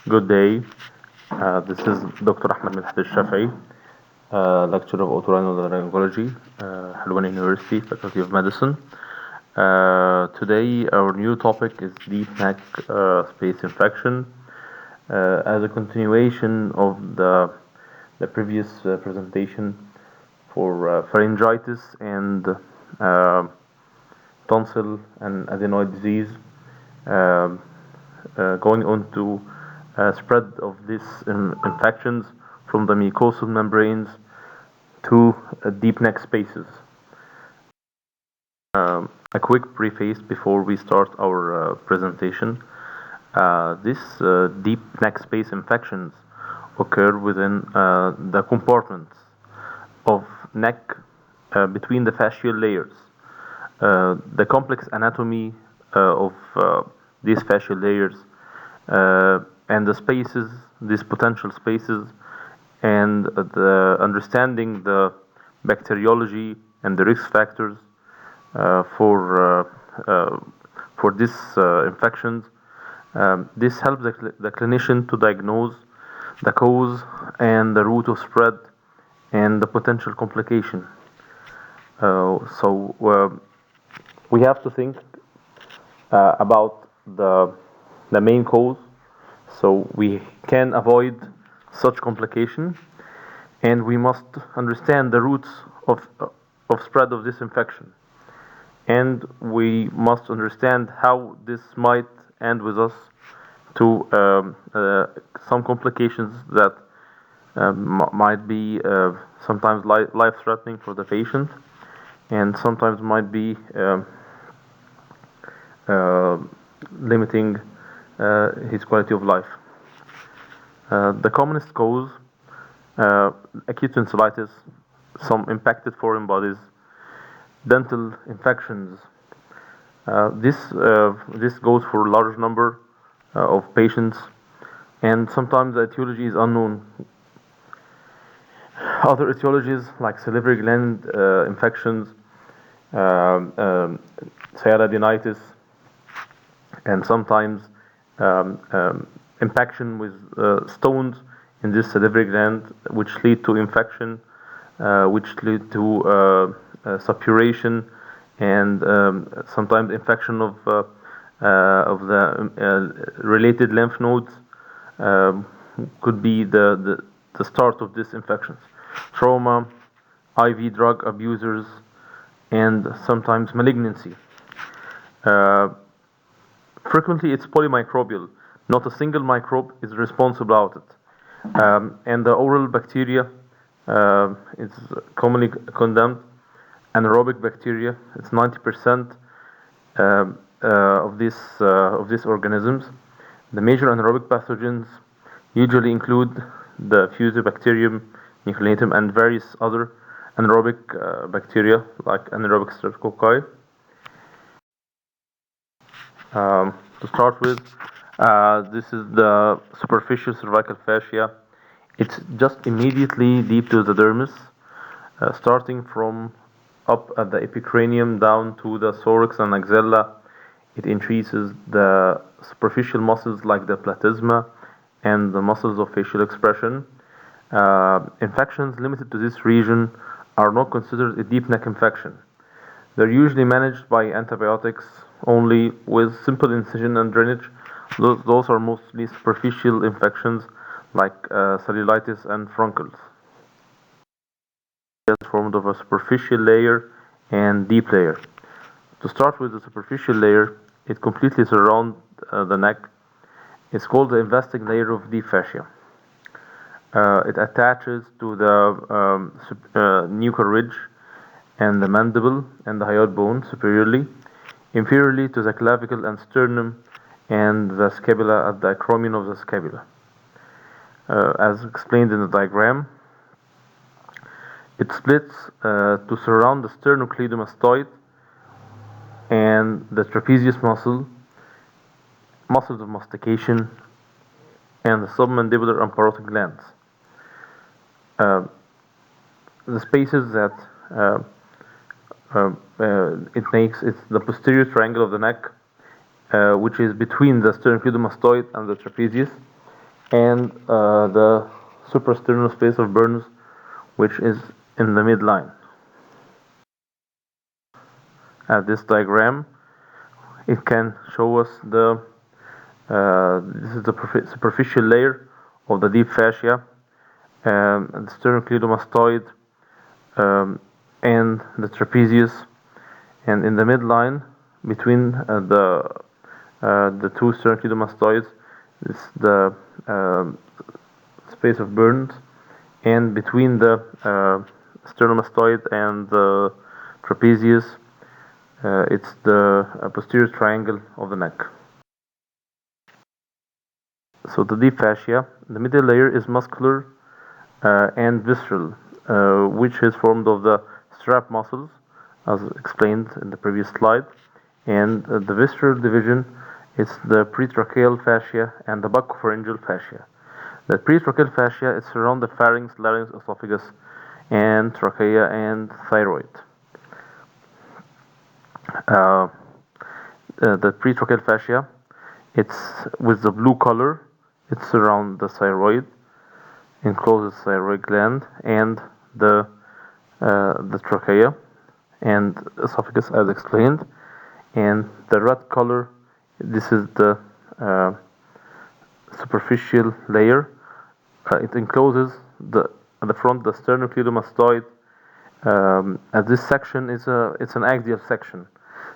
Good day. This is Dr. Ahmed elshafei, lecturer of otorhinolaryngology, Helwan University, Faculty of Medicine. Today, our new topic is deep neck space infection. As a continuation of the previous presentation for pharyngitis and tonsil and adenoid disease, going on to spread of these infections from the mucosal membranes to deep neck spaces. A quick preface before we start our presentation. These deep neck space infections occur within the compartments of neck between the fascial layers. The complex anatomy of these fascial layers and the spaces, these potential spaces, and the understanding the bacteriology and the risk factors for these infections. This helps the clinician to diagnose the cause and the route of spread and the potential complication. We have to think about the main cause, so we can avoid such complication, and we must understand the roots of spread of this infection, and we must understand how this might end with us to some complications that might be sometimes life-threatening for the patient, and sometimes might be limiting his quality of life. The commonest cause, acute tonsillitis, some impacted foreign bodies, dental infections. This goes for a large number of patients, and sometimes the etiology is unknown. Other etiologies like salivary gland infections, sialadenitis, and sometimes impaction with stones in this salivary gland, which lead to infection, which lead to suppuration, and sometimes infection of the related lymph nodes could be the start of these infections. Trauma, IV drug abusers, and sometimes malignancy. Frequently, it's polymicrobial. Not a single microbe is responsible about it. And the oral bacteria is commonly condemned. Anaerobic bacteria, it's 90% of these organisms. The major anaerobic pathogens usually include the Fusobacterium nucleatum and various other anaerobic bacteria like anaerobic streptococci. To start with, this is the superficial cervical fascia. It's just immediately deep to the dermis, starting from up at the epicranium down to the thorax and axilla. It increases the superficial muscles like the platysma and the muscles of facial expression. Infections limited to this region are not considered a deep neck infection. They're usually managed by antibiotics only with simple incision and drainage. Those are mostly superficial infections like cellulitis and furuncles. It's formed of a superficial layer and deep layer. To start with the superficial layer, it completely surrounds the neck. It's called the investing layer of deep fascia. It attaches to the nuchal ridge and the mandible and the hyoid bone superiorly, inferiorly to the clavicle and sternum and the scapula at the acromion of the scapula. As explained in the diagram, it splits to surround the sternocleidomastoid and the trapezius muscle, muscles of mastication, and the submandibular and parotid glands. The spaces that it makes, it's the posterior triangle of the neck, which is between the sternocleidomastoid and the trapezius, and the suprasternal space of Burns, which is in the midline. This diagram, it can show us this is the superficial layer of the deep fascia, the sternocleidomastoid, and the trapezius, and in the midline between the two sternocleidomastoids is the space of Burns, and between the sternomastoid and the trapezius, it's the posterior triangle of the neck. So the deep fascia, the middle layer is muscular and visceral, which is formed of the strap muscles, as explained in the previous slide, and the visceral division is the pretracheal fascia and the buccopharyngeal fascia. The pretracheal fascia is around the pharynx, larynx, esophagus, and trachea and thyroid. The pretracheal fascia, it's with the blue color, it's around the thyroid, encloses thyroid gland and the trachea and esophagus, as explained, and the red color, this is the superficial layer. It encloses at the front the sternocleidomastoid. As this section is it's an axial section,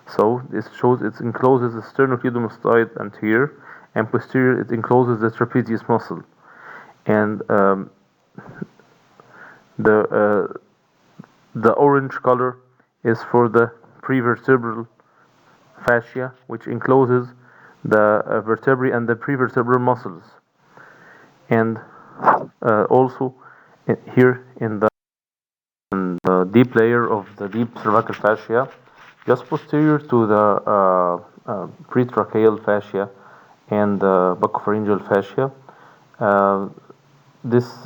so it shows it encloses the sternocleidomastoid anterior, and posterior it encloses the trapezius muscle, and the orange color is for the prevertebral fascia, which encloses the vertebrae and the prevertebral muscles, and also here in the deep layer of the deep cervical fascia, just posterior to the pretracheal fascia and the buccopharyngeal fascia. This is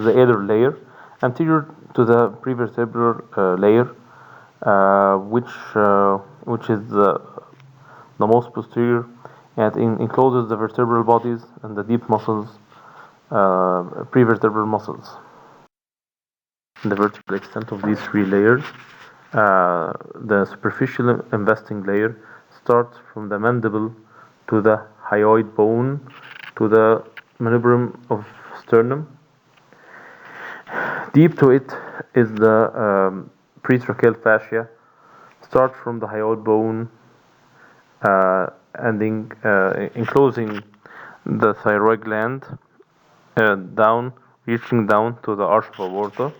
the alar layer, anterior to the prevertebral layer, which is the most posterior, and encloses the vertebral bodies and the deep muscles, prevertebral muscles. The vertebral extent of these three layers, the superficial investing layer starts from the mandible to the hyoid bone to the manubrium of sternum. Deep to it is the pretracheal fascia, start from the hyoid bone, ending enclosing the thyroid gland, down, reaching down to the arch of aorta.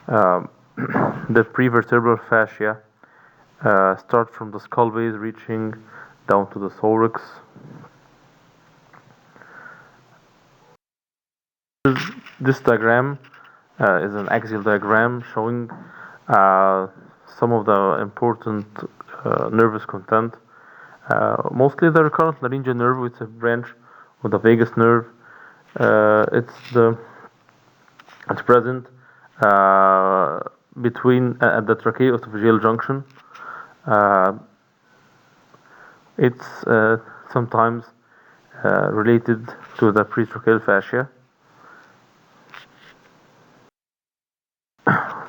The prevertebral fascia start from the skull base, reaching down to the thorax. This diagram is an axial diagram showing some of the important nervous content. Mostly the recurrent laryngeal nerve, with a branch of the vagus nerve. It's present between at the tracheoesophageal junction. It's sometimes related to the pretracheal fascia.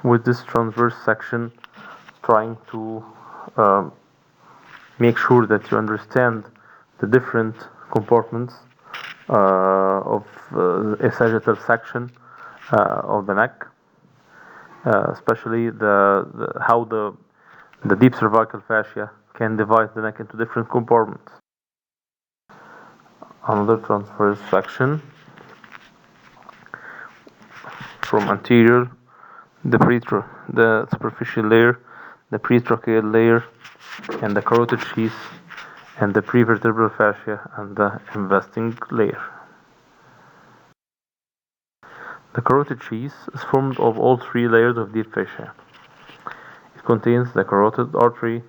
With this transverse section, trying to make sure that you understand the different compartments of a sagittal section of the neck, especially how the deep cervical fascia can divide the neck into different compartments. Another transverse section from anterior, the superficial layer, the pretracheal layer, and the carotid sheath, and the prevertebral fascia, and the investing layer. The carotid sheath is formed of all three layers of deep fascia. It contains the carotid artery,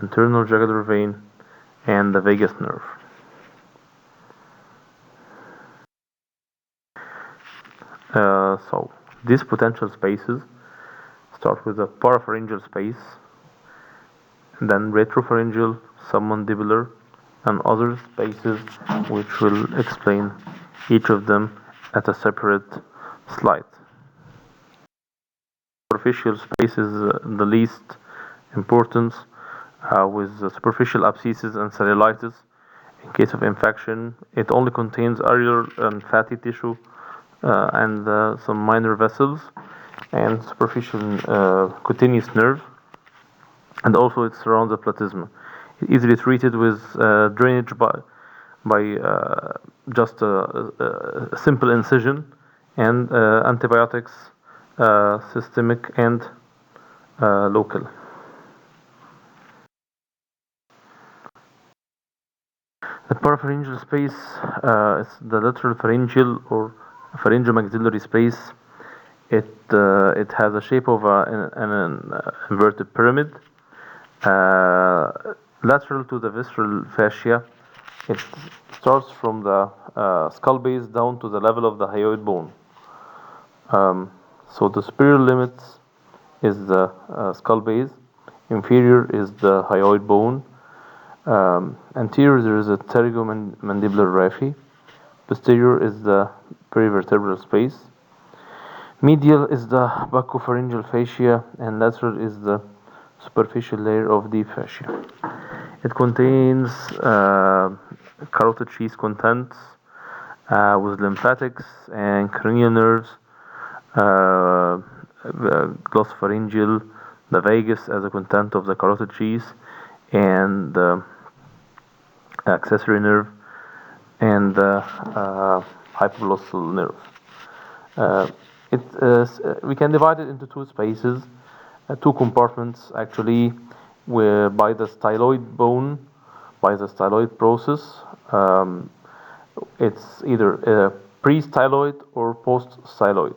internal jugular vein, and the vagus nerve. So these potential spaces start with the parapharyngeal space, and then retropharyngeal, submandibular, and other spaces, which will explain each of them at a separate slide. Superficial space is the least importance, with superficial abscesses and cellulitis. In case of infection, it only contains areolar and fatty tissue and some minor vessels and superficial cutaneous nerve, and also it surrounds the platysma. It's easily treated with drainage by just a simple incision and antibiotics, systemic and local. The parapharyngeal space is the lateral pharyngeal or pharyngomaxillary space. It has a shape of an inverted pyramid. Lateral to the visceral fascia, it starts from the skull base down to the level of the hyoid bone. So the superior limits is the skull base, inferior is the hyoid bone. Anterior there is a pterygomandibular raphe. Posterior is the perivertebral space. Medial is the buccopharyngeal fascia, and lateral is the superficial layer of the fascia. It contains carotid sheath contents with lymphatics and cranial nerves, glossopharyngeal, the vagus as a content of the carotid sheath, and the accessory nerve, and the hypoglossal nerve. We can divide it into two spaces, two compartments actually, where by the styloid bone, by the styloid process. It's either pre-styloid or post-styloid.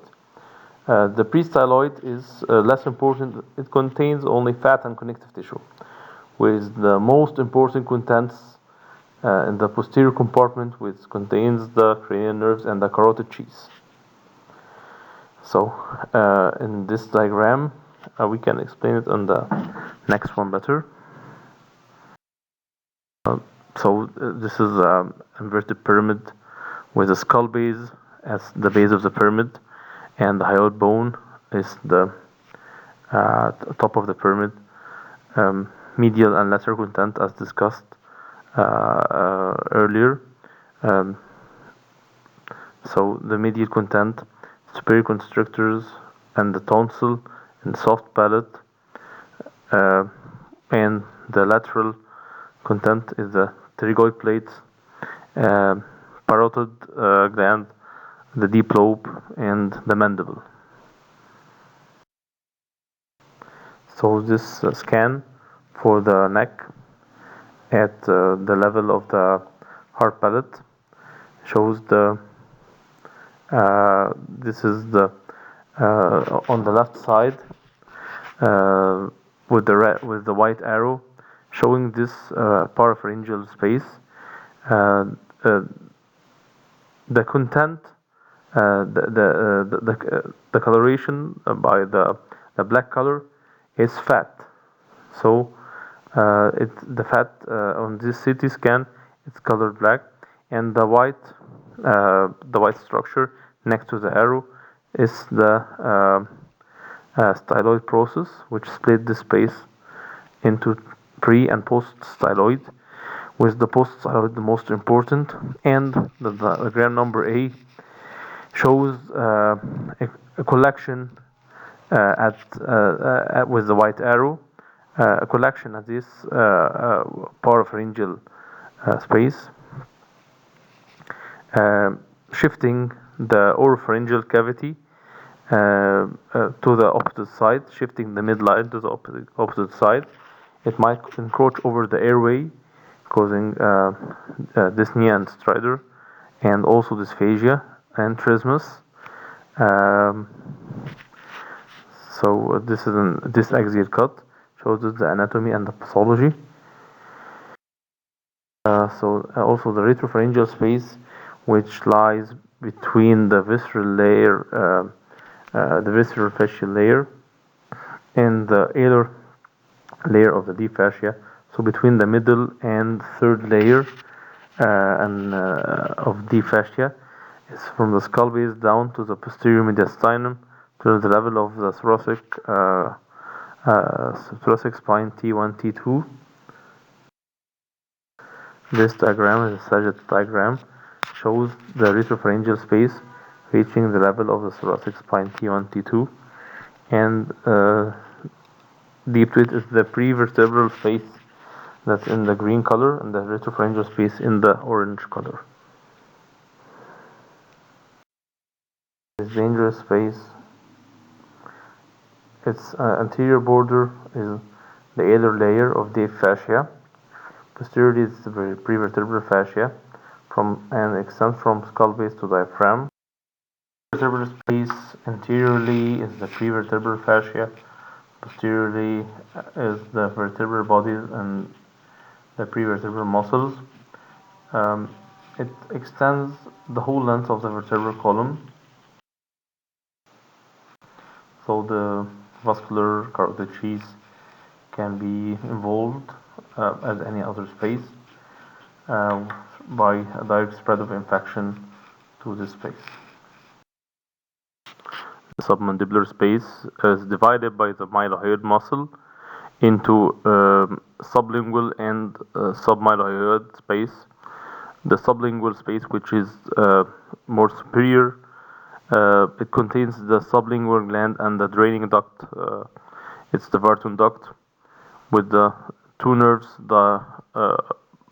The pre-styloid is less important. It contains only fat and connective tissue, with the most important contents in the posterior compartment, which contains the cranial nerves and the carotid sheath. So in this diagram, we can explain it on the next one better. This is an inverted pyramid with a skull base as the base of the pyramid, and the hyoid bone is the top of the pyramid. Medial and lateral content as discussed earlier. So the medial content, superior constrictors and the tonsil and soft palate, and the lateral content is the pterygoid plates, parotid gland, the deep lobe, and the mandible. So this scan for the neck at the level of the hard palate shows the this is the on the left side with the white arrow showing this parapharyngeal space. The content, the coloration by the black color is fat. So the fat on this CT scan, it's colored black, and the white structure next to the arrow is the styloid process, which split the space into pre and post styloid, with the post styloid the most important. And the diagram number A shows a collection with the white arrow, a collection at this parapharyngeal space, shifting the oropharyngeal cavity to the opposite side, shifting the midline to the opposite side. It might encroach over the airway, causing dyspnea and stridor, and also dysphagia and trismus. So this axial cut shows the anatomy and the pathology. Also the retropharyngeal space, which lies between the visceral layer, the visceral fascial layer, and the alar layer of the deep fascia, so between the middle and third layer of the fascia. It's from the skull base down to the posterior mediastinum to the level of the thoracic spine T1, T2. This diagram is a sagittal diagram, shows the retropharyngeal space reaching the level of the thoracic spine T1, T2, and deep to it is the prevertebral space that's in the green color and the retropharyngeal space in the orange color. This dangerous space, its anterior border is the alar layer of the fascia. Posteriorly is the prevertebral fascia and extends from skull base to diaphragm. Vertebral space anteriorly is the prevertebral fascia. Posteriorly is the vertebral bodies and the prevertebral muscles. It extends the whole length of the vertebral column. So the vascular carotid sheath can be involved as any other space by a direct spread of infection to this space. The submandibular space is divided by the mylohyoid muscle into sublingual and submylohyoid space. The sublingual space, which is more superior, it contains the sublingual gland and the draining duct. It's the Varton duct with the two nerves, the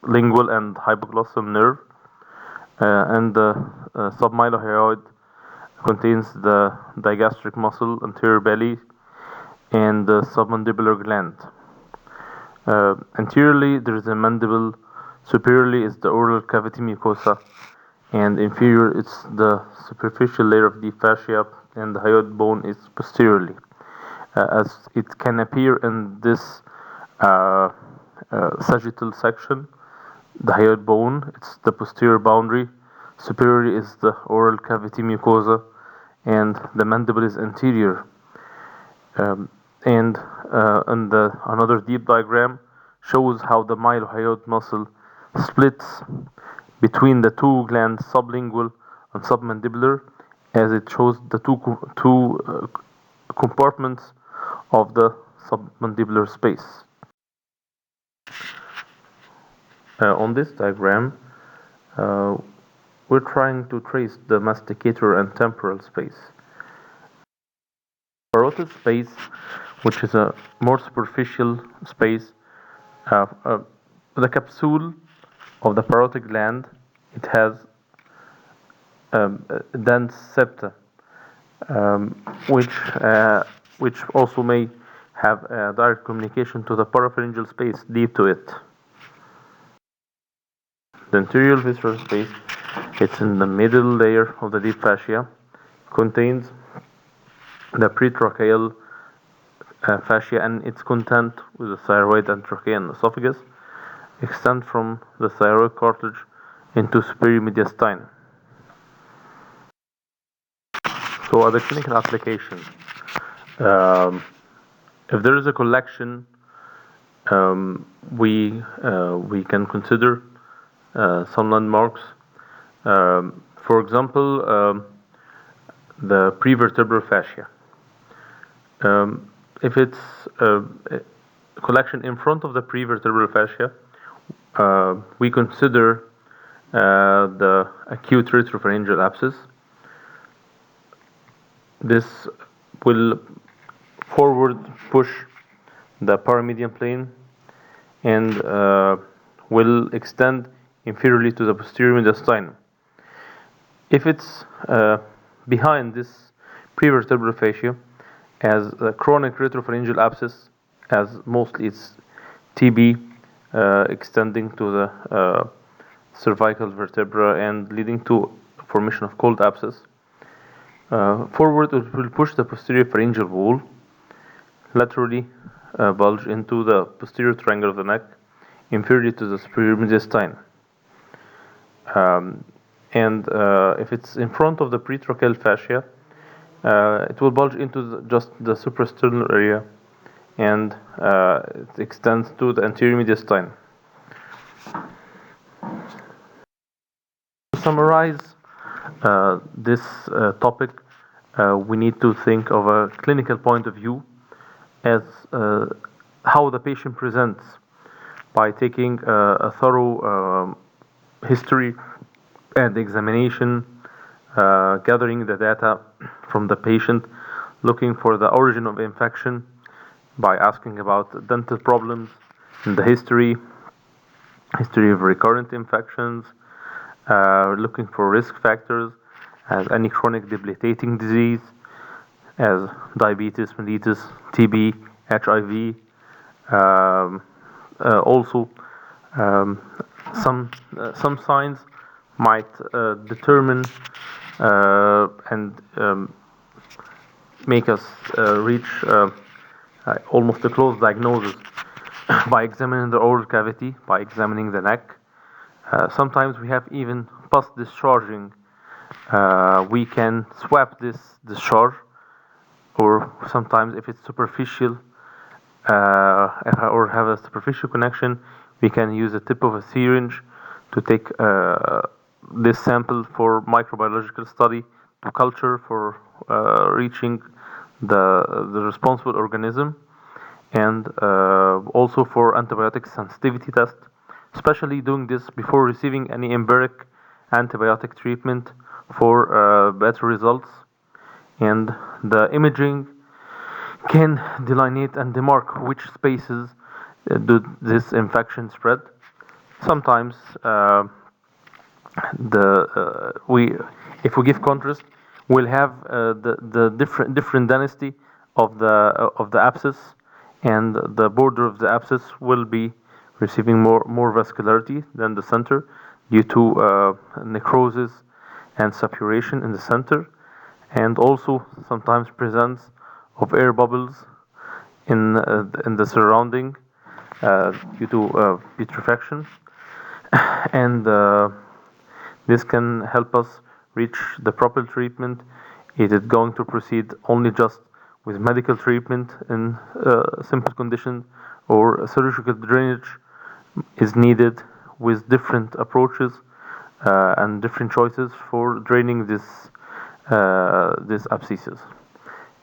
lingual and hypoglossal nerve, and the submylohyoid contains the digastric muscle, anterior belly, and the submandibular gland. Anteriorly there is a mandible, superiorly is the oral cavity mucosa, and inferior it's the superficial layer of the fascia, and the hyoid bone is posteriorly. As it can appear in this sagittal section, the hyoid bone, it's the posterior boundary, superiorly is the oral cavity mucosa, and the mandible is anterior. Another deep diagram shows how the mylohyoid muscle splits between the two glands, sublingual and submandibular, as it shows the two compartments of the submandibular space. On this diagram, we're trying to trace the masticator and temporal space. Parotid space, which is a more superficial space, the capsule of the parotid gland, it has dense septa, which also may have a direct communication to the parapharyngeal space deep to it. The anterior visceral space, it's in the middle layer of the deep fascia, contains the pretracheal fascia and its content with the thyroid and trachea and esophagus, extend from the thyroid cartilage into superior mediastinum. So other clinical application, if there is a collection, we can consider some landmarks. For example, the prevertebral fascia. If it's a collection in front of the prevertebral fascia, we consider the acute retropharyngeal abscess. This will forward push the paramedian plane and will extend inferiorly to the posterior mediastinum. If it's behind this prevertebral fascia, as a chronic retropharyngeal abscess, as mostly it's TB extending to the cervical vertebra and leading to formation of cold abscess. Forward it will push the posterior pharyngeal wall, laterally bulge into the posterior triangle of the neck, inferiorly to the superior mediastinum. If it's in front of the pretracheal fascia, it will bulge into just the suprasternal area and it extends to the anterior mediastinum. To summarize this topic, we need to think of a clinical point of view as how the patient presents by taking a thorough history and examination, gathering the data from the patient, looking for the origin of infection by asking about dental problems in the history of recurrent infections, looking for risk factors as any chronic debilitating disease, as diabetes, mellitus, TB, HIV. Also, some signs might determine and make us reach almost a close diagnosis by examining the oral cavity, by examining the neck. Sometimes we have even pus discharging. We can swap this discharge, or sometimes if it's superficial or have a superficial connection, we can use the tip of a syringe to take this sample for microbiological study, to culture for reaching the responsible organism, and also for antibiotic sensitivity test, especially doing this before receiving any empiric antibiotic treatment for better results. And the imaging can delineate and demark which spaces do this infection spread. Sometimes if we give contrast, we'll have the different density of the abscess, and the border of the abscess will be receiving more vascularity than the center due to necrosis and suppuration in the center, and also sometimes presence of air bubbles in the surrounding due to putrefaction, and this can help us reach the proper treatment. Is it going to proceed only just with medical treatment in simple conditions, or surgical drainage is needed with different approaches and different choices for draining this abscesses?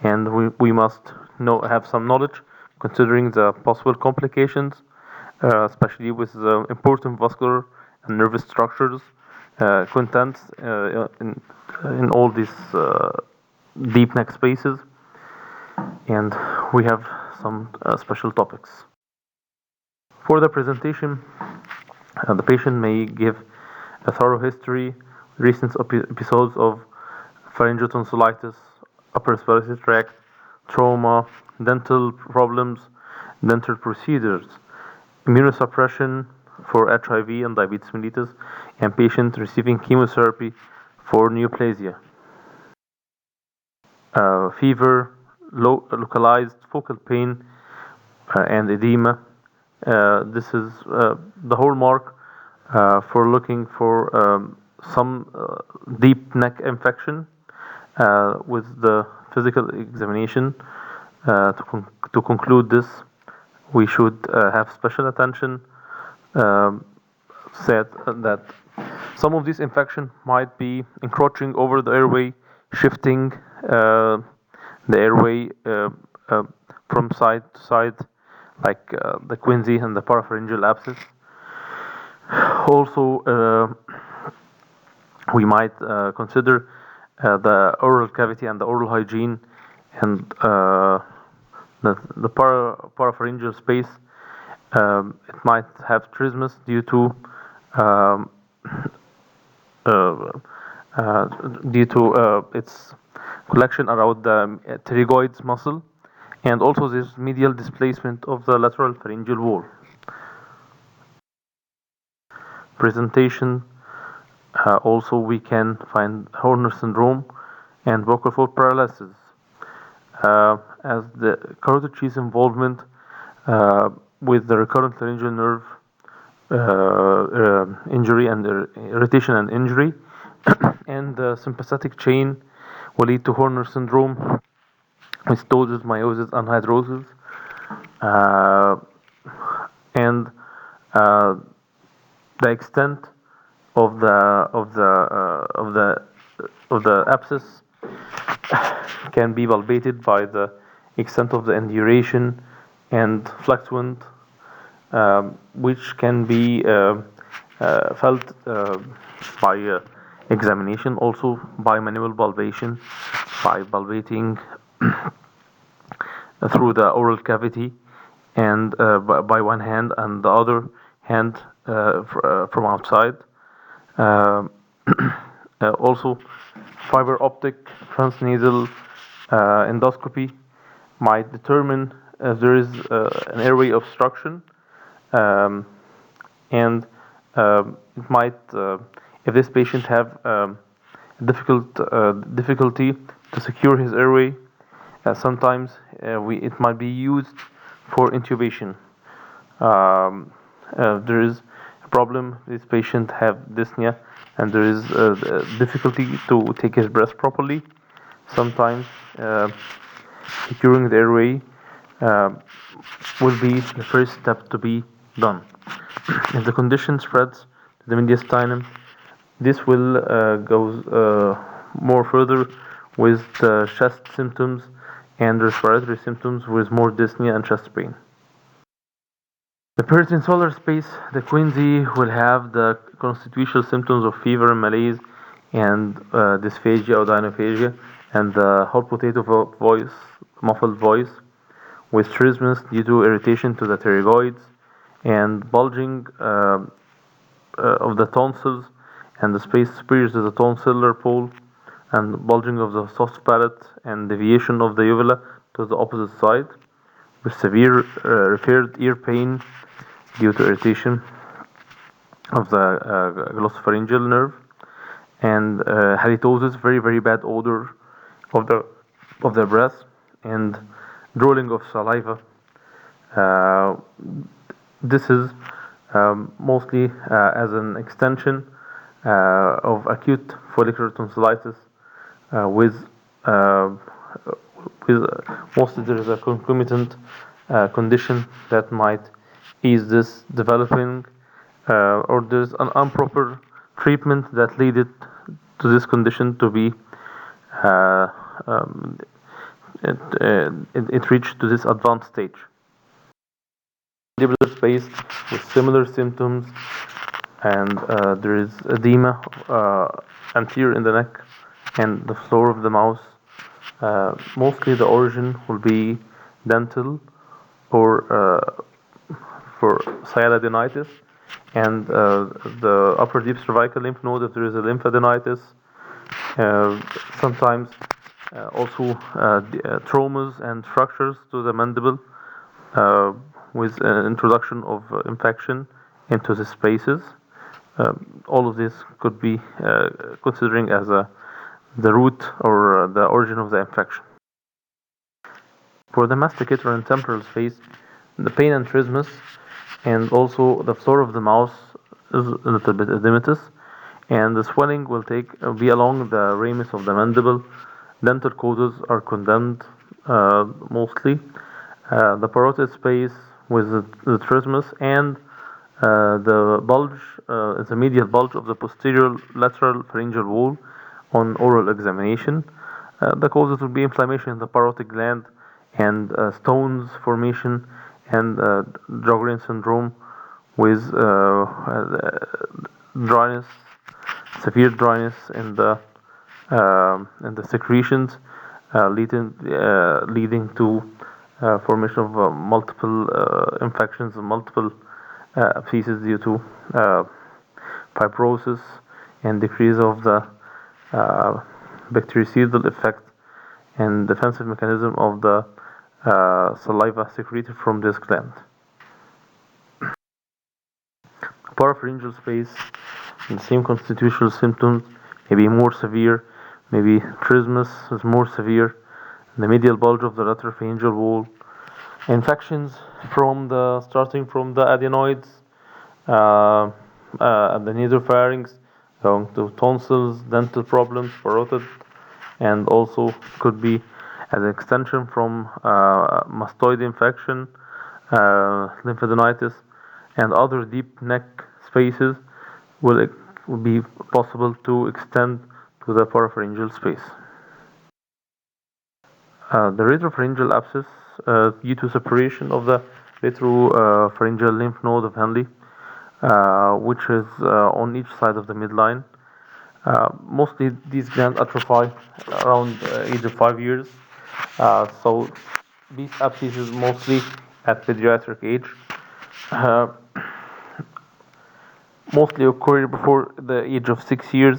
And we must have some knowledge considering the possible complications, especially with the important vascular and nervous structures contents in all these deep neck spaces. And we have some special topics. For the presentation, the patient may give a thorough history, recent episodes of pharyngeal tonsillitis, upper respiratory tract, trauma, dental problems, dental procedures, immunosuppression for HIV and diabetes mellitus, and patient receiving chemotherapy for neoplasia. Fever, localized focal pain, and edema. This is the hallmark for looking for some deep neck infection with the physical examination. To conclude this, we should have special attention. Said that some of this infection might be encroaching over the airway, shifting the airway from side to side, like the quinsy and the parapharyngeal abscess. Also, we might consider the oral cavity and the oral hygiene, and the parapharyngeal space. It might have trismus due to its collection around the pterygoids muscle, and also this medial displacement of the lateral pharyngeal wall. Presentation. Also, we can find Horner syndrome and vocal fold paralysis as the carotid sheath involvement with the recurrent laryngeal nerve injury and irritation and injury, and the sympathetic chain will lead to Horner syndrome with ptosis, meiosis, and hydrosis. uh, and the extent of the abscess can be palpated by the extent of the induration and fluctuant, which can be felt by examination, also by manual palpation, by palpating through the oral cavity, and by one hand, and the other hand from outside. Also, fiber optic transnasal endoscopy might determine if there is an airway obstruction, and it might, if this patient have difficulty to secure his airway, sometimes it might be used for intubation. There is a problem. This patient have dyspnea, and there is difficulty to take his breath properly. Sometimes securing the airway will be the first step to be done. If the condition spreads to the mediastinum, this will go more further with the chest symptoms and respiratory symptoms, with more dyspnea and chest pain. The peritonsal space, the quinsy, will have the constitutional symptoms of fever and malaise, and dysphagia or dynophagia, and the hot potato voice, muffled voice, with trismus due to irritation to the pterygoids, and bulging of the tonsils and the space superior to the tonsillar pole, and bulging of the soft palate, and deviation of the uvula to the opposite side, with severe referred ear pain due to irritation of the glossopharyngeal nerve, and halitosis, very bad odor of the breath, and drooling of saliva. This is mostly as an extension of acute follicular tonsillitis, with mostly there is a concomitant condition that might ease this developing, or there's an improper treatment that leaded to this condition to be it reached to this advanced stage. Mandibular space with similar symptoms, and there is edema anterior in the neck and the floor of the mouth. Mostly the origin will be dental or for sialadenitis, and the upper deep cervical lymph node if there is a lymphadenitis. Sometimes also traumas and fractures to the mandible, with an introduction of infection into the spaces. All of this could be considering as the root or the origin of the infection. For the masticator and temporal space, the pain and trismus, and also the floor of the mouth is a little bit edematous, and the swelling will be along the ramus of the mandible. Dental causes are condemned mostly. The parotid space with the trismus, and the bulge, is a medial bulge of the posterior lateral pharyngeal wall on oral examination. The causes will be inflammation in the parotid gland, and stones formation, and Sjogren syndrome, with dryness, severe dryness in the secretions, leading to formation of multiple infections, multiple abscesses due to fibrosis, and decrease of the bactericidal effect and defensive mechanism of the saliva secreted from this gland. Parapharyngeal space, the same constitutional symptoms, maybe more severe, maybe trismus is more severe, the medial bulge of the lateral pharyngeal wall, infections starting from the adenoids, at the nasopharynx, going to tonsils, dental problems, parotid, and also could be as an extension from mastoid infection, lymphadenitis, and other deep neck spaces will be possible to extend to the parapharyngeal space. The retropharyngeal abscess, due to separation of the retropharyngeal lymph node of Henle, which is on each side of the midline. Mostly these glands atrophy around age of 5 years. So these abscesses mostly at pediatric age. Mostly occur before the age of 6 years.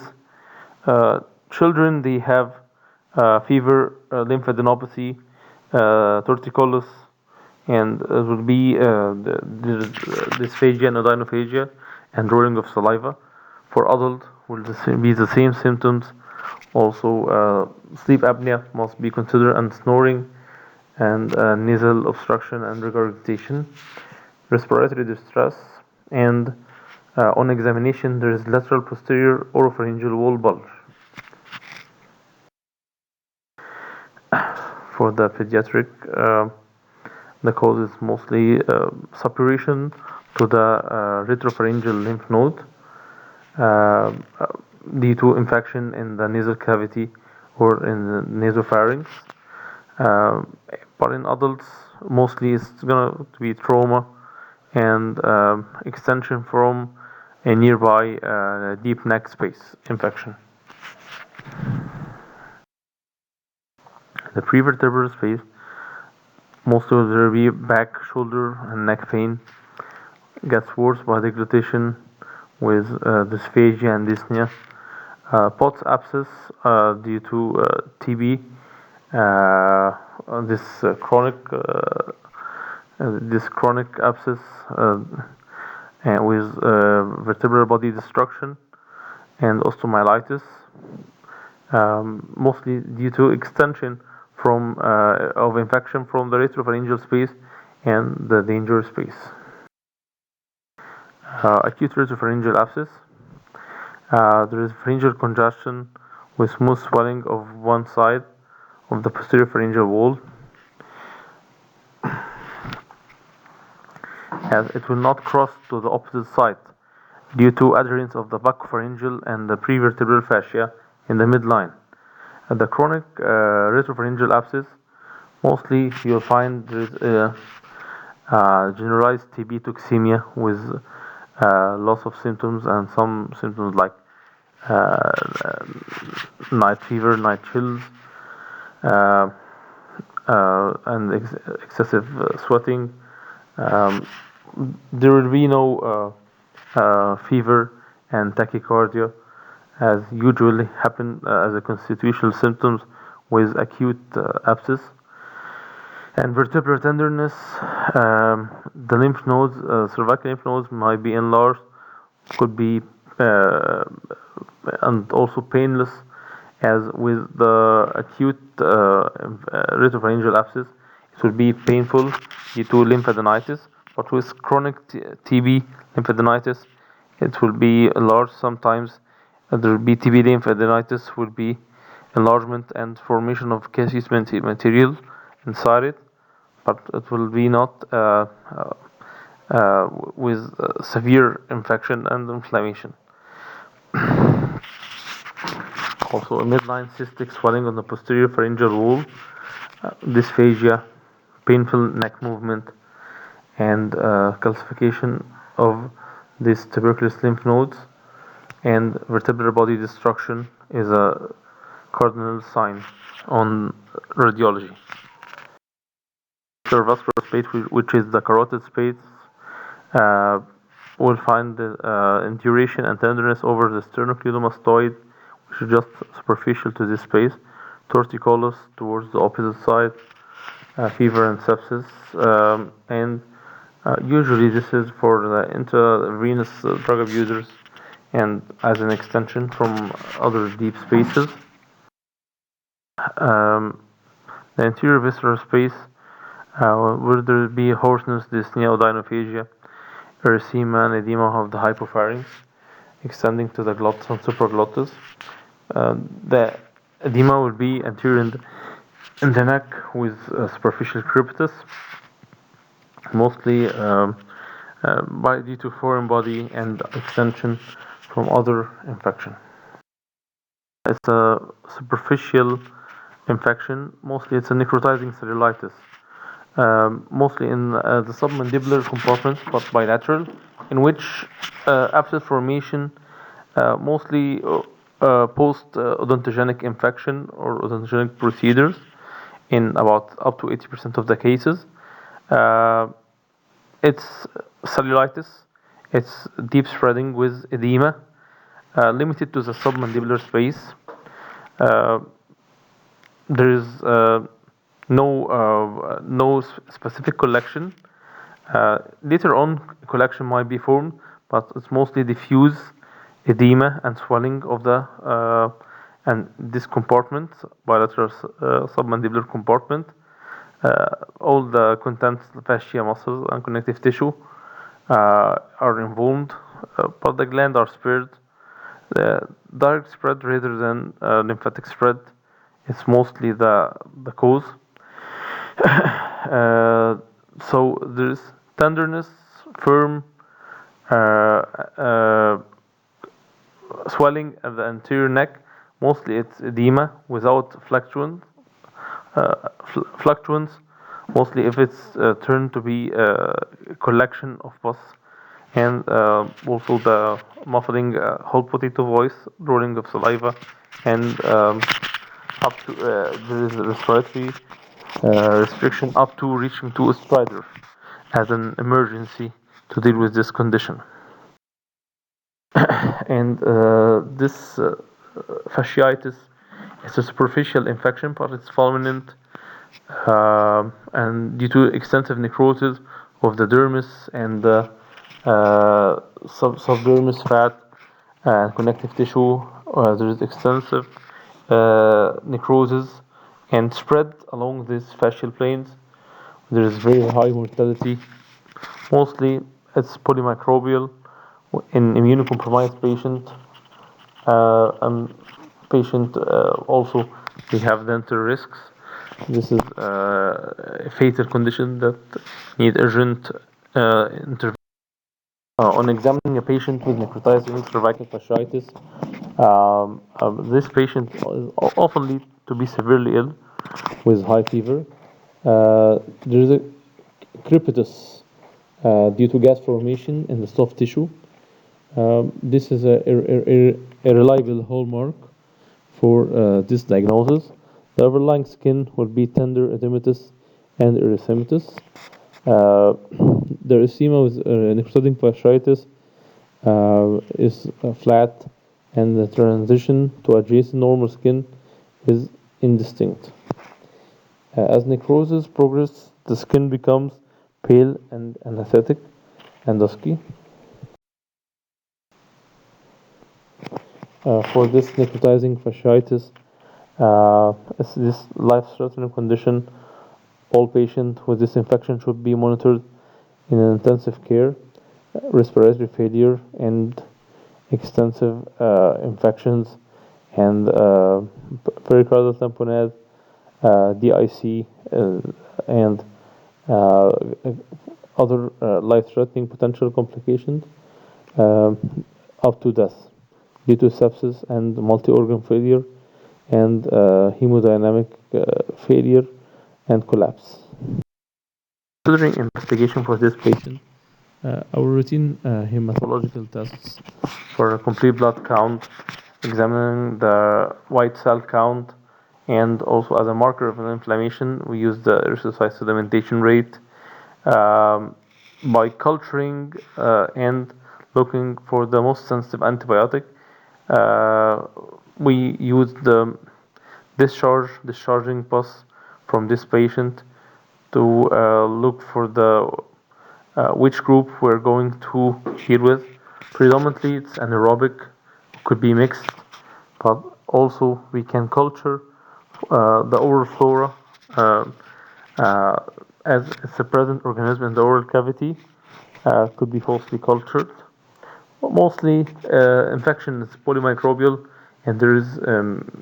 Children, they have fever, lymphadenopathy, torticollis, and it will be dysphagia and odynophagia and rolling of saliva. For adult, will be the same symptoms. Also, sleep apnea must be considered, and snoring, and nasal obstruction and regurgitation, respiratory distress, and on examination there is lateral posterior oropharyngeal wall bulge. For the pediatric, the cause is mostly suppuration to the retropharyngeal lymph node due to infection in the nasal cavity or in the nasopharynx. But in adults, mostly it's going to be trauma and extension from a nearby deep neck space infection. The prevertebral space, most of there will be back, shoulder, and neck pain. Gets worse by deglutition with dysphagia and dyspnea. Potts abscess due to TB. This chronic abscess and with vertebral body destruction and osteomyelitis, mostly due to extension from of infection from the retropharyngeal space and the danger space. Acute retropharyngeal abscess. There is pharyngeal congestion with smooth swelling of one side of the posterior pharyngeal wall, as it will not cross to the opposite side due to adherence of the buccopharyngeal and the prevertebral fascia in the midline. The chronic retropharyngeal abscess, mostly you'll find there is generalized TB toxemia with loss of symptoms, and some symptoms like night fever, night chills, and excessive sweating. There will be no fever and tachycardia, as usually happen as a constitutional symptoms with acute abscess. And vertebral tenderness. The lymph nodes, cervical lymph nodes, might be enlarged, could be and also painless, as with the acute retropharyngeal abscess it will be painful due to lymphadenitis, but with chronic TB lymphadenitis it will be enlarged sometimes. There will be TB lymphadenitis, will be enlargement and formation of caseous material inside it, but it will be not with severe infection and inflammation. Also, a midline cystic swelling on the posterior pharyngeal wall, dysphagia, painful neck movement, and calcification of these tuberculous lymph nodes, and vertebral body destruction is a cardinal sign on radiology. Vascular space, which is the carotid space, will find the induration and tenderness over the sternocleidomastoid, which is just superficial to this space, torticollis towards the opposite side, fever and sepsis, and usually this is for the intravenous drug abusers and as an extension from other deep spaces. The anterior visceral space, where there will be hoarseness, dyspnea, odynophagia, erythema, and edema of the hypopharynx, extending to the glottis and supraglottis. The edema will be anterior in the neck with superficial crepitus, mostly due to foreign body and extension from other infection. It's a superficial infection. Mostly it's a necrotizing cellulitis. Mostly in the submandibular compartment, but bilateral, in which abscess formation mostly post odontogenic infection or odontogenic procedures in about up to 80% of the cases. It's cellulitis. It's deep spreading with edema, limited to the submandibular space. There is no specific collection. Later on, collection might be formed, but it's mostly diffuse edema and swelling of the and this compartment, bilateral submandibular compartment. All the contents, the fascia muscles and connective tissue are involved, but the glands are spared. The direct spread rather than lymphatic spread is mostly the cause. So there's tenderness, firm swelling at the anterior neck. Mostly it's edema without fluctuance. Mostly if it's turned to be a collection of pus, and also the muffling whole potato voice, rolling of saliva, and up to there is a respiratory restriction up to reaching to a stridor as an emergency to deal with this condition. And this fasciitis is a superficial infection, but it's fulminant, and due to extensive necrosis of the dermis and the subdermis fat and connective tissue, there is extensive necrosis and spread along these fascial planes. There is very high mortality. Mostly it's polymicrobial in immunocompromised patient. Patient also we have dental risks. This is a fatal condition that need urgent intervention. On examining a patient with necrotizing cervical fasciitis, this patient is often lead to be severely ill with high fever. There is a crepitus due to gas formation in the soft tissue. This is a reliable hallmark for this diagnosis. The overlying skin will be tender edematous and erythematous. The erythema with necrotizing fasciitis is flat, and the transition to adjacent normal skin is indistinct. As necrosis progresses, the skin becomes pale and anesthetic and dusky. For this necrotizing fasciitis, this life-threatening condition, all patients with this infection should be monitored in intensive care. Respiratory failure and extensive infections and pericardial tamponade, DIC, and other life-threatening potential complications up to death due to sepsis and multi-organ failure and hemodynamic failure and collapse. Considering investigation for this patient, our routine hematological tests for a complete blood count, examining the white cell count, and also as a marker of an inflammation, we use the erythrocyte sedimentation rate. By culturing and looking for the most sensitive antibiotic, we use the discharging pus from this patient to look for the which group we're going to deal with. Predominantly it's anaerobic, could be mixed, but also we can culture the oral flora as it's a present organism in the oral cavity, could be falsely cultured. Mostly infection is polymicrobial, and there is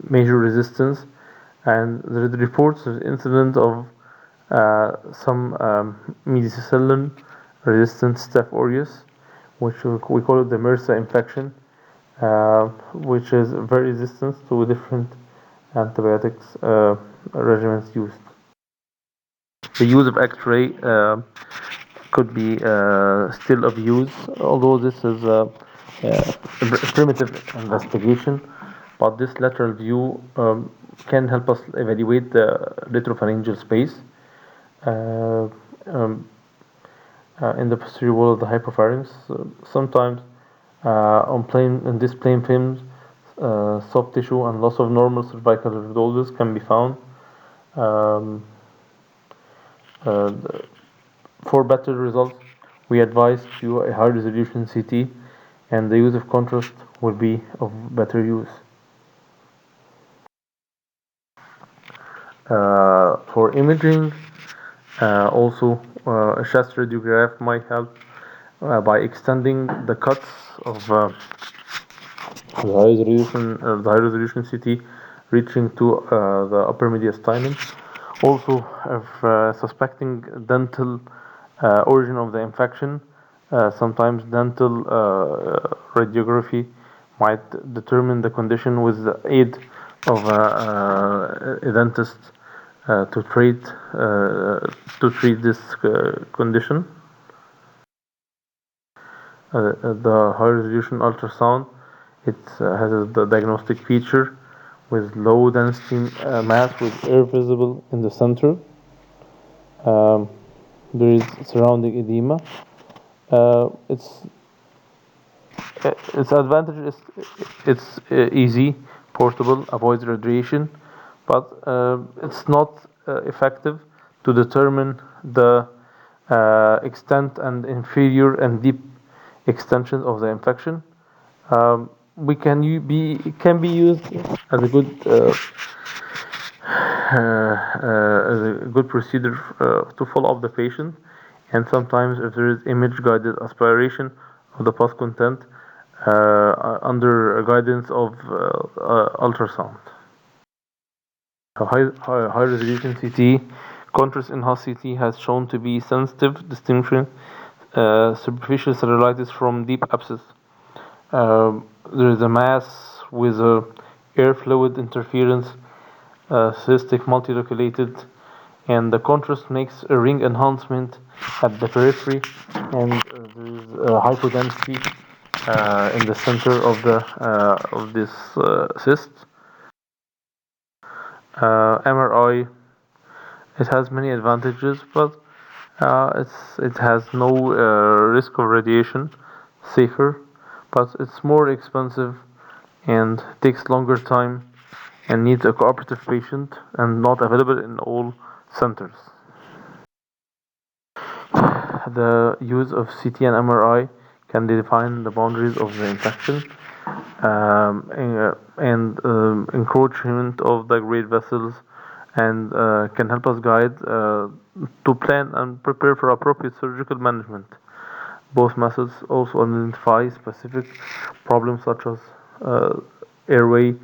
major resistance, and there is reports of incident of some methicillin resistant Staph aureus, which we call it the MRSA infection, which is very resistant to different antibiotics regimens used. The use of X-ray could be still of use, although this is a primitive investigation. But this lateral view can help us evaluate the retropharyngeal space in the posterior wall of the hypopharynx. Sometimes in this plain films, soft tissue and loss of normal cervical rhabdoides can be found. For better results, we advise to do a high resolution CT, and the use of contrast will be of better use. For imaging, also a chest radiograph might help by extending the cuts of the high resolution CT, reaching to the upper mediastinum. Also, if suspecting dental origin of the infection, sometimes dental radiography might determine the condition with the aid of a dentist to treat this condition. The high resolution ultrasound, it has the diagnostic feature with low density mass with air visible in the center. There is surrounding edema. Its advantage is it's easy, portable, avoids radiation, but it's not effective to determine the extent and inferior and deep extension of the infection. It can be used as a good procedure to follow up the patient, and sometimes if there is image guided aspiration of the pus content under guidance of ultrasound. High resolution CT contrast in Hus CT has shown to be sensitive distinction superficial cellulitis from deep abscess. There is a mass with air fluid interference, cystic multiloculated, and the contrast makes a ring enhancement at the periphery, and there is a hypodensity in the center of this cyst. MRI, it has many advantages, but it has no risk of radiation, safer, but it's more expensive and takes longer time and needs a cooperative patient and not available in all centers. The use of CT and MRI can define the boundaries of the infection and encroachment of the great vessels, and can help us guide to plan and prepare for appropriate surgical management. Both methods also identify specific problems such as airway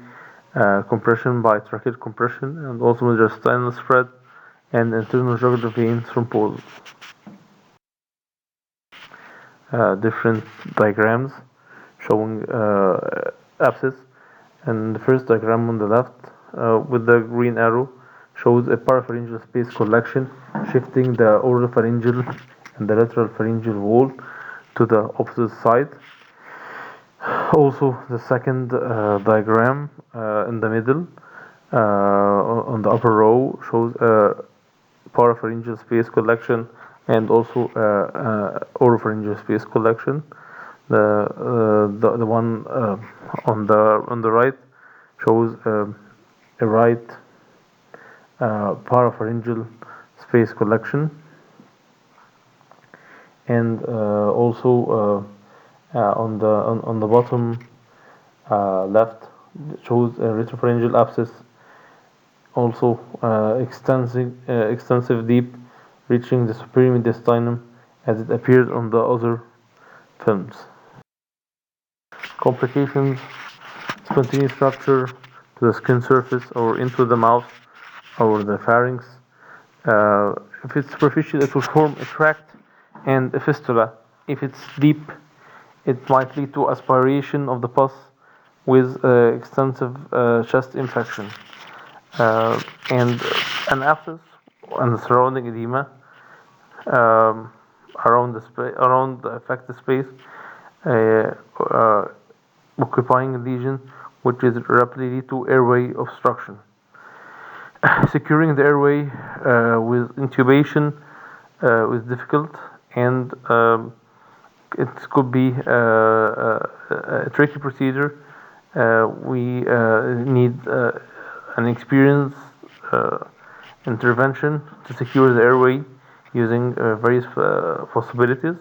compression by tracheal compression, and also mediastinal spread and internal jugular vein thrombosis. Different diagrams showing abscess, and the first diagram on the left with the green arrow shows a parapharyngeal space collection, shifting the oropharyngeal and the lateral pharyngeal wall to the opposite side. Also, the second diagram in the middle on the upper row shows a parapharyngeal space collection and also oropharyngeal space collection. The one on the right shows a right parapharyngeal space collection, and also on the bottom left shows a retropharyngeal abscess, also extensive deep, reaching the superior mediastinum as it appears on the other films. Complications: spontaneous rupture to the skin surface or into the mouth or the pharynx, If it's superficial, it will form a tract and a fistula. If it's deep, it might lead to aspiration of the pus with extensive chest infection. And an abscess and the surrounding edema um, around the affected space, uh, uh, occupying a lesion, which is rapidly lead to airway obstruction. Securing the airway with intubation is difficult, and it could be a tricky procedure. We need an experienced intervention to secure the airway using various possibilities.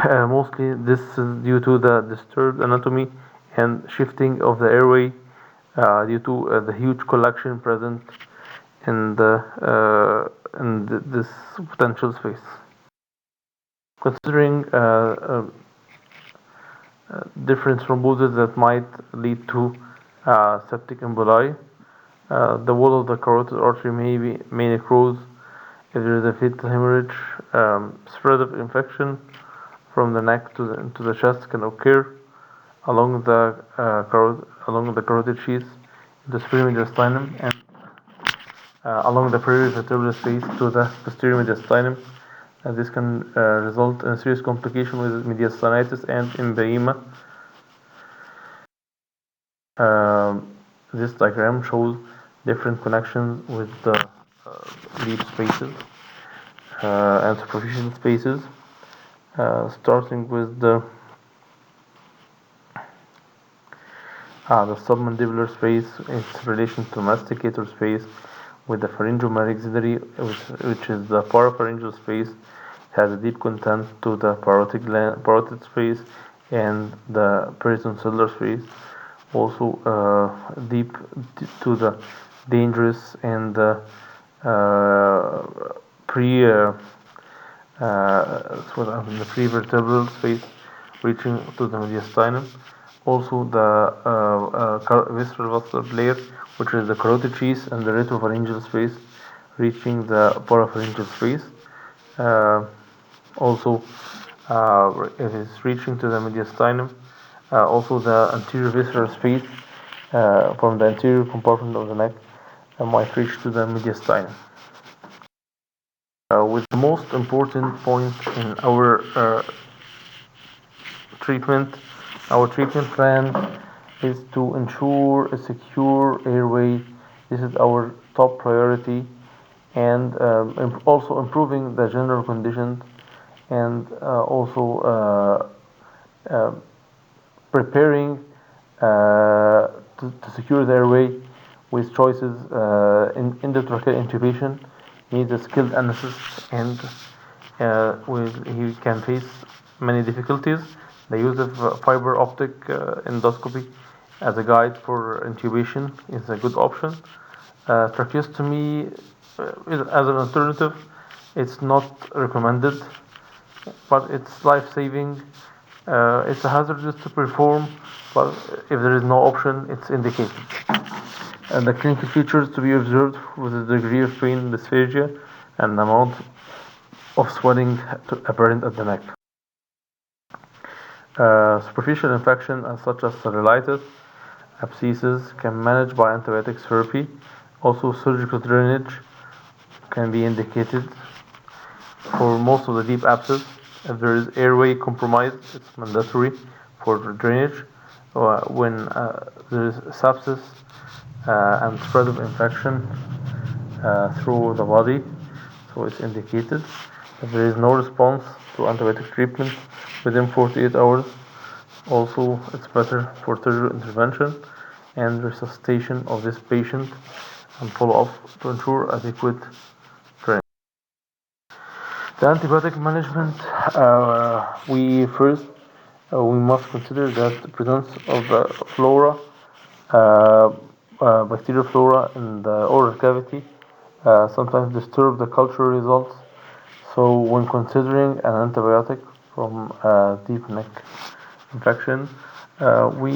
Mostly this is due to the disturbed anatomy and shifting of the airway due to the huge collection present in this potential space. Considering different thrombosis that might lead to septic emboli, the wall of the carotid artery may necrose if there is a fetal hemorrhage. Spread of infection from the neck to the chest can occur along the carotid sheath, the superior mediastinum, and along the perivertebral space to the posterior mediastinum. This can result in a serious complication with mediastinitis and emphysema. This diagram shows different connections with the deep spaces and superficial spaces, starting with the submandibular space, its relation to masticator space, with the pharyngomaxillary, which is the parapharyngeal space, has a deep content to the parotid space and the peritonsillar space. Also deep to the dangerous and the the prevertebral space, reaching to the mediastinum. Also the visceral vascular layer, which is the carotid sheath, and the retropharyngeal space, reaching the parapharyngeal space. Also it is reaching to the mediastinum. Also the anterior visceral space from the anterior compartment of the neck might reach to the mediastinum. With the most important point in our treatment plan is to ensure a secure airway. This is our top priority, and also improving the general conditions, and also preparing to secure the airway with choices in endotracheal intubation needs a skilled anesthetist, and he can face many difficulties. The use of fiber optic endoscopy as a guide for intubation is a good option. Tracheostomy as an alternative, it's not recommended, but it's life-saving. It's hazardous to perform, but if there is no option, it's indicated. And the clinical features to be observed with the degree of pain, dysphagia, and the amount of swelling apparent at the neck. Superficial infection, such as cellulitis, abscesses, can manage by antibiotic therapy. Also, surgical drainage can be indicated for most of the deep abscess. If there is airway compromise, it's mandatory for drainage. When there is sepsis and spread of infection through the body, so it's indicated. If there is no response to antibiotic treatment within 48 hours, also it's better for surgical intervention and resuscitation of this patient and follow-up to ensure adequate drainage. The antibiotic management, we must consider that the presence of the flora, bacterial flora in the oral cavity sometimes disturb the cultural results. So when considering an antibiotic from deep neck infection, we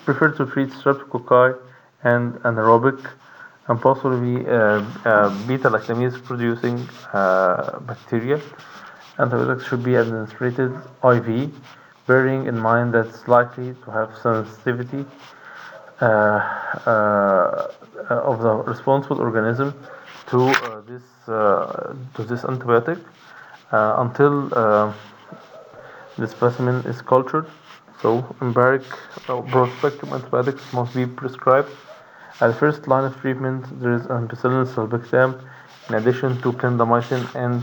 prefer to treat streptococci and anaerobic and possibly beta-lactamase producing bacteria. Antibiotics should be administered IV, bearing in mind that it's likely to have sensitivity of the responsible organism to this antibiotic until the specimen is cultured. So empiric broad-spectrum antibiotics must be prescribed. At the first line of treatment, there is ampicillin sulbactam in addition to clindamycin and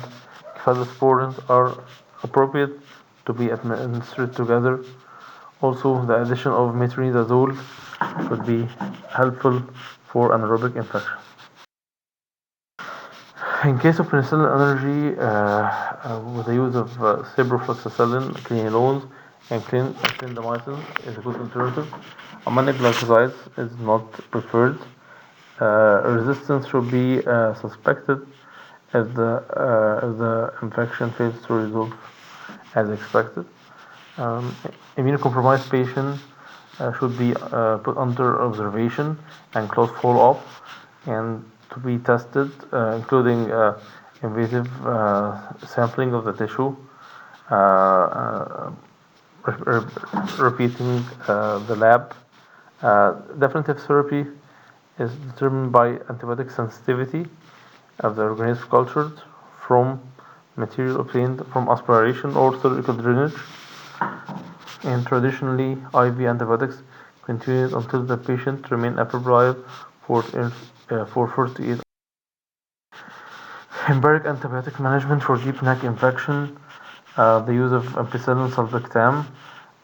cephalosporins are appropriate to be administered together. Also, the addition of metronidazole could be helpful for anaerobic infection. In case of penicillin allergy, with the use of ciprofloxacillin, quinolones, and clindamycin is a good alternative. Ammonium glycosides is not preferred. Resistance should be suspected if the infection fails to resolve as expected. Immunocompromised patients should be put under observation and close follow-up and to be tested, including invasive sampling of the tissue, repeating the lab. Definitive therapy is determined by antibiotic sensitivity of the organism cultured from material obtained from aspiration or surgical drainage, and traditionally IV antibiotics continued until the patient remained febrile for 48 hours. Empiric antibiotic management for deep neck infection, the use of ampicillin sulbactam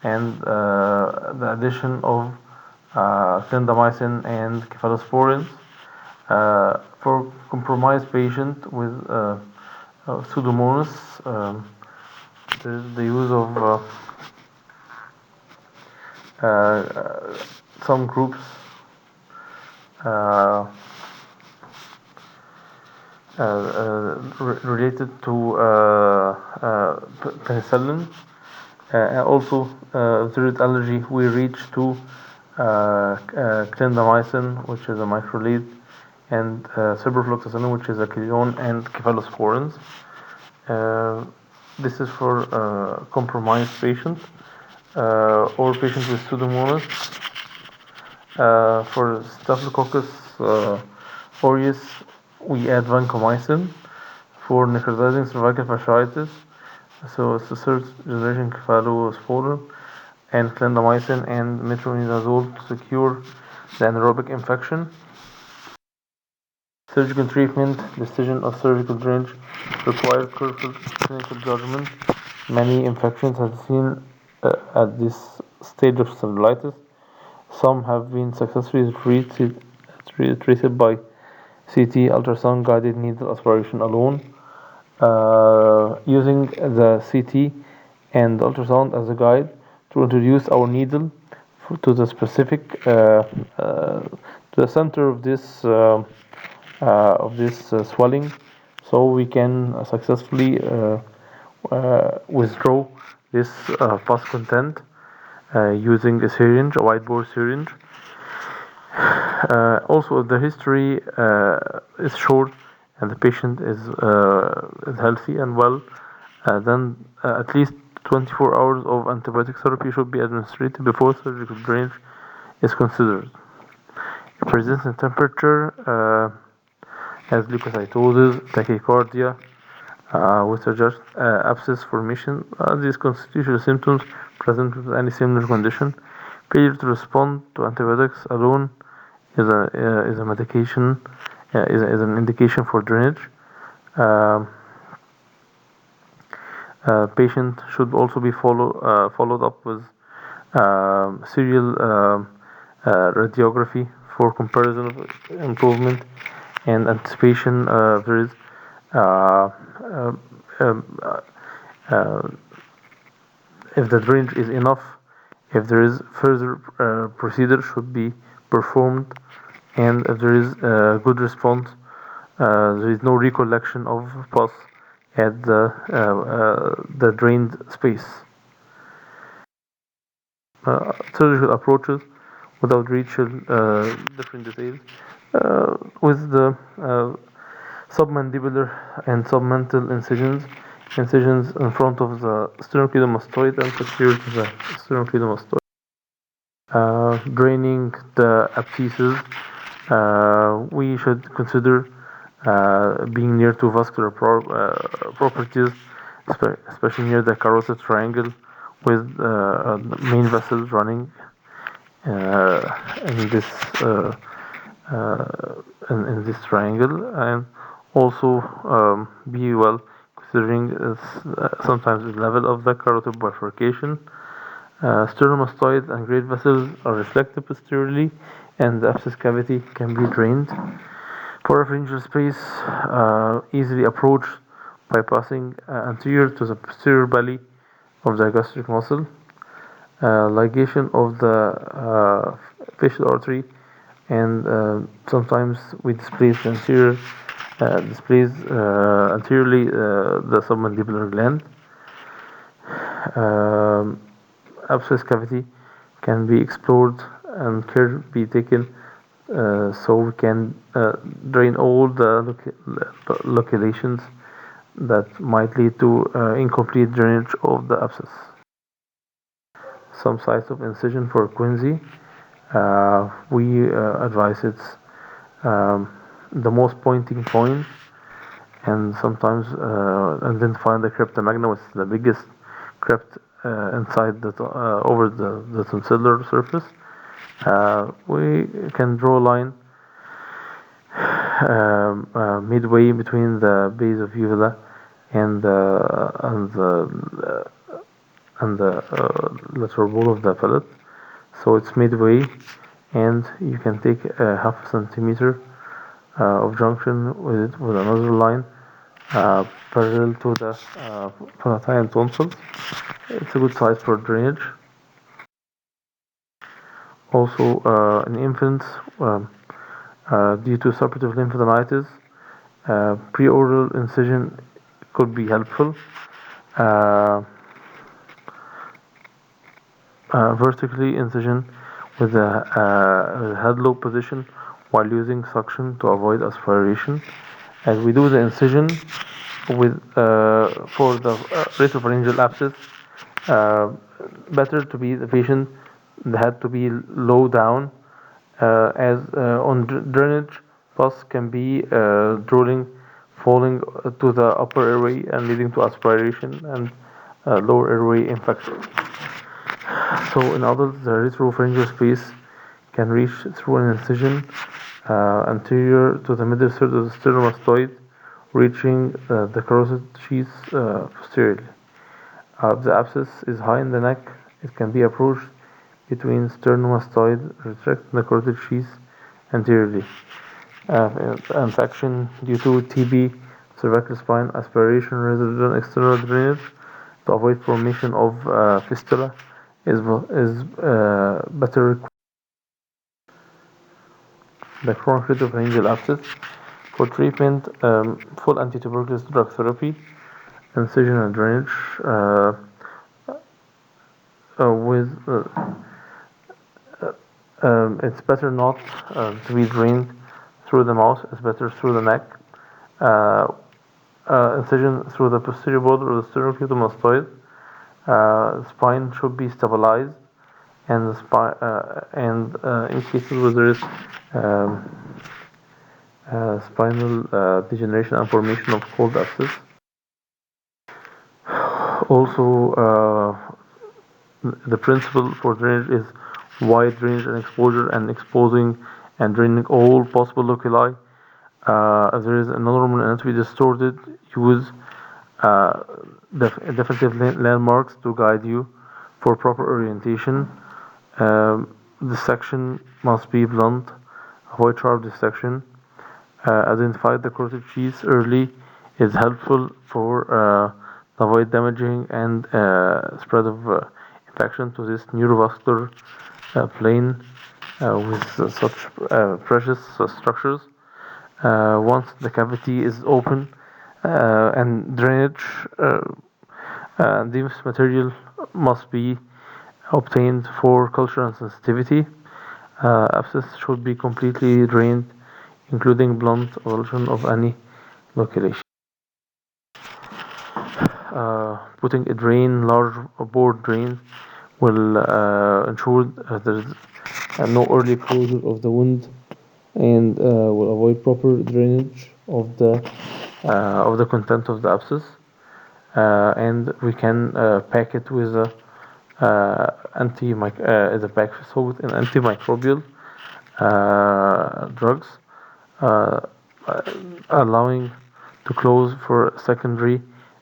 and the addition of clindamycin and cephalosporins. For compromised patient with pseudomonas, there is the use of some groups related to penicillin. Also, if there is allergy, we reach to clindamycin, which is a microlide, and ciprofloxacillin, which is a quinolone, and cephalosporins. This is for compromised patients or patients with pseudomonas. For Staphylococcus aureus, we add vancomycin. For necrotizing cervical fasciitis, so it's the third generation cephalosporin and clindamycin and metronidazole to secure the anaerobic infection. Surgical treatment, decision of cervical drainage requires careful clinical judgment. Many infections have seen at this stage of cellulitis. Some have been successfully treated by CT ultrasound guided needle aspiration alone. Using the CT and ultrasound as a guide to introduce our needle to the specific to the center of this swelling, so we can successfully withdraw this pus content using a syringe, a wide bore syringe. Also, if the history is short and the patient is healthy and well, then at least 24 hours of antibiotic therapy should be administered before surgical drainage is considered. If persistent temperature as leukocytosis, tachycardia, we suggest abscess formation. These constitutional symptoms present with any similar condition. Failure to respond to antibiotics alone is a medication is an indication for drainage. Patient should also be followed up with serial radiography for comparison of improvement and anticipation. There is if the drainage is enough, if there is further procedure should be performed, and if there is a good response, there is no recollection of pus at the drained space. Surgical approaches without reaching different details. with the submandibular and submental incisions in front of the sternocleidomastoid and posterior to the sternocleidomastoid. Draining the abscesses, we should consider being near to vascular properties, especially near the carotid triangle with main vessels running in this in this triangle, and also be well considering sometimes the level of the carotid bifurcation. Sternomastoid and great vessels are reflected posteriorly, and the abscess cavity can be drained. Parapharyngeal space easily approached by passing anterior to the posterior belly of the gastric muscle. Ligation of the facial artery, and sometimes we displace anteriorly the submandibular gland. Abscess cavity can be explored and care be taken so we can drain all the loculations that might lead to incomplete drainage of the abscess. Some sites of incision for quinsy, we advise it's the most pointing point, and sometimes identifying the crypta magna, which is the biggest crypt inside the over the tonsillar surface. We can draw a line midway between the base of uvula and the lateral wall of the palate. So it's midway, and you can take a half a centimeter of junction with it with another line parallel to the palatine tonsils. It's a good size for drainage. Also, in infants, due to suppurative lymphadenitis, pre-oral incision could be helpful. Vertically incision with a head low position while using suction to avoid aspiration. As we do the incision with for the retropharyngeal abscess, better to be the patient, the head to be low down, as on drainage pus can be drooling, falling to the upper airway and leading to aspiration and lower airway infection. So in adults, the retropharyngeal space can reach through an incision anterior to the middle third of the sternomastoid, reaching the carotid sheath posteriorly. If the abscess is high in the neck, it can be approached between sternomastoid, retract the carotid sheath anteriorly. Infection due to TB, cervical spine aspiration rather than external drainage to avoid formation of fistula is better. The chronic retropharyngeal abscess for treatment, full anti-tuberculosis drug therapy, incision and drainage with it's better not to be drained through the mouth. It's better through the neck. Incision through the posterior border of the sternocleidomastoid. Spine should be stabilized, and the spine in cases where there is spinal degeneration and formation of cold abscess. Also, the principle for drainage is wide drainage and exposure, and exposing and draining all possible loculi. If there is a normal anatomy distorted, use definitive landmarks to guide you for proper orientation. Dissection must be blunt. Avoid sharp dissection. Identify the carotid sheath early is helpful for avoid damaging and spread of infection to this neurovascular plane with such precious structures. Once the cavity is open and drainage, this material must be obtained for culture and sensitivity. Abscess should be completely drained including blunt avulsion of any location. Putting a large bore drain will ensure there is no early closure of the wound and will avoid proper drainage of the content of the abscess. And we can pack it with a the pack soaked in antimicrobial drugs, uh, allowing to close for secondary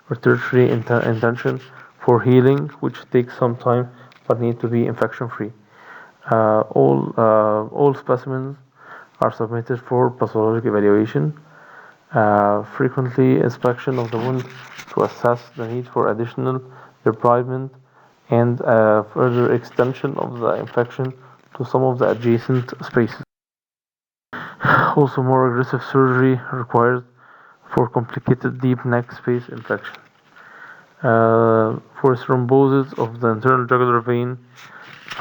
or tertiary intention for healing, which takes some time but need to be infection free. All specimens are submitted for pathologic evaluation. Frequently inspection of the wound to assess the need for additional debridement and further extension of the infection to some of the adjacent spaces. Also, more aggressive surgery required for complicated deep neck space infection. For thrombosis of the internal jugular vein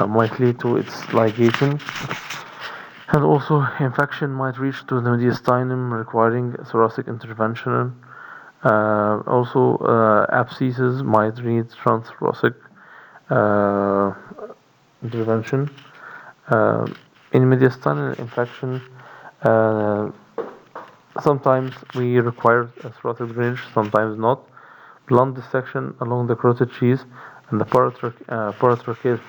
might lead to its ligation, and also infection might reach to the mediastinum, requiring thoracic intervention. Abscesses might need transthoracic intervention. In mediastinal infection, sometimes we require a thoracic drainage, sometimes not. Blunt dissection along the carotid sheath and the paratracheal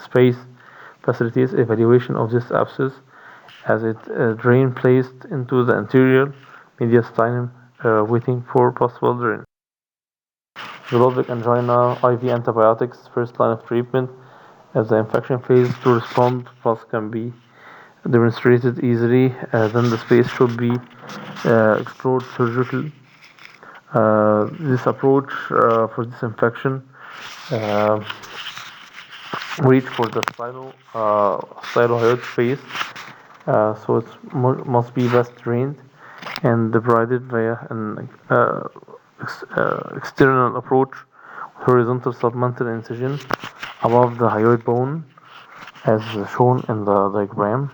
space facilitates evaluation of this abscess as it drain placed into the anterior mediastinum, waiting for possible drain. Pelvic angina, IV antibiotics, first line of treatment. As the infection fails to respond, pus can be demonstrated easily, then the space should be explored surgically. This approach for this infection reach for the stylohyoid space, so it must be best drained and debrided via an external approach, horizontal submental incision above the hyoid bone, as shown in the diagram.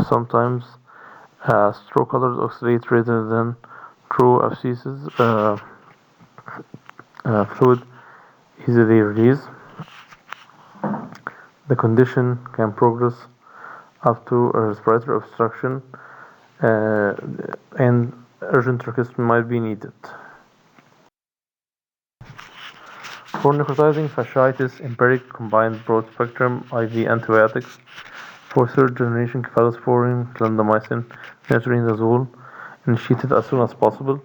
Sometimes straw colored oxalate rather than true abscesses fluid easily release. The condition can progress up to a respiratory obstruction, and urgent tracheostomy might be needed. For necrotizing fasciitis, empiric combined broad spectrum IV antibiotics for third generation cephalosporin, clindamycin, metronidazole initiated as soon as possible.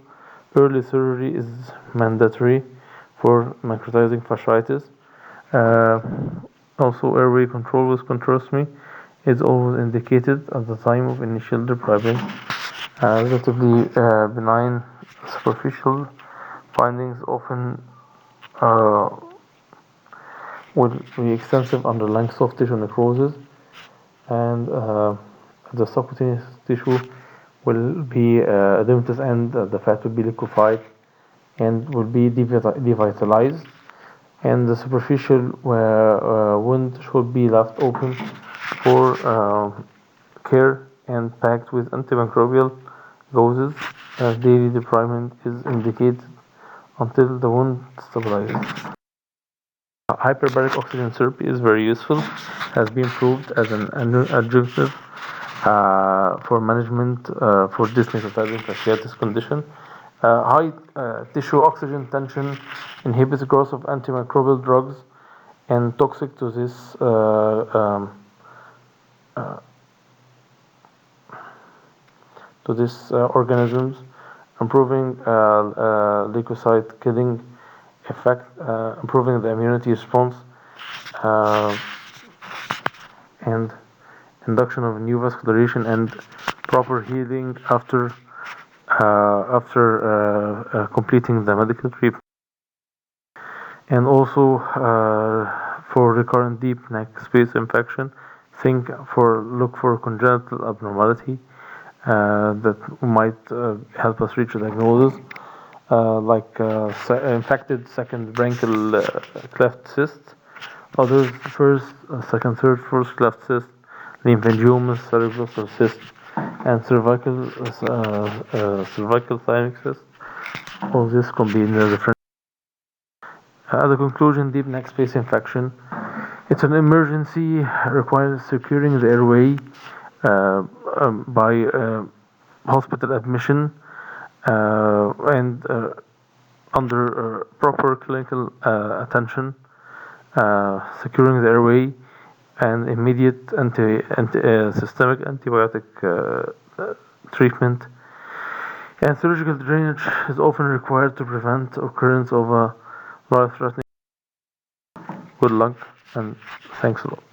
Early surgery is mandatory for necrotizing fasciitis. Also, airway control with controstomy is always indicated at the time of initial debridement. Relatively benign superficial findings often will be extensive underlying soft tissue necrosis, and the subcutaneous tissue will be edematous, and the fat will be liquefied and will be devitalized, and the superficial wound should be left open for care and packed with antimicrobial gauzes. Daily debridement is indicated until the wound stabilizes. Hyperbaric oxygen therapy is very useful, has been proved as an adjunctive for management for this necrotizing fasciitis condition. High tissue oxygen tension inhibits growth of antimicrobial drugs and toxic to this organisms, improving leukocyte killing effect, improving the immunity response, and induction of new vascularization and proper healing after completing the medical treatment. And also for recurrent deep neck space infection, look for congenital abnormality that might help us reach a diagnosis, like infected second branchial cleft cyst. Others first, second, third, fourth cleft cyst, lymphangiomas, cerebral cyst, and cervical thymic cyst. All this can be in the different. The conclusion: deep neck space infection. It's an emergency, requires securing the airway by hospital admission and under proper clinical attention, securing the airway and immediate systemic antibiotic treatment. And surgical drainage is often required to prevent occurrence of a life-threatening. Good luck and thanks a lot.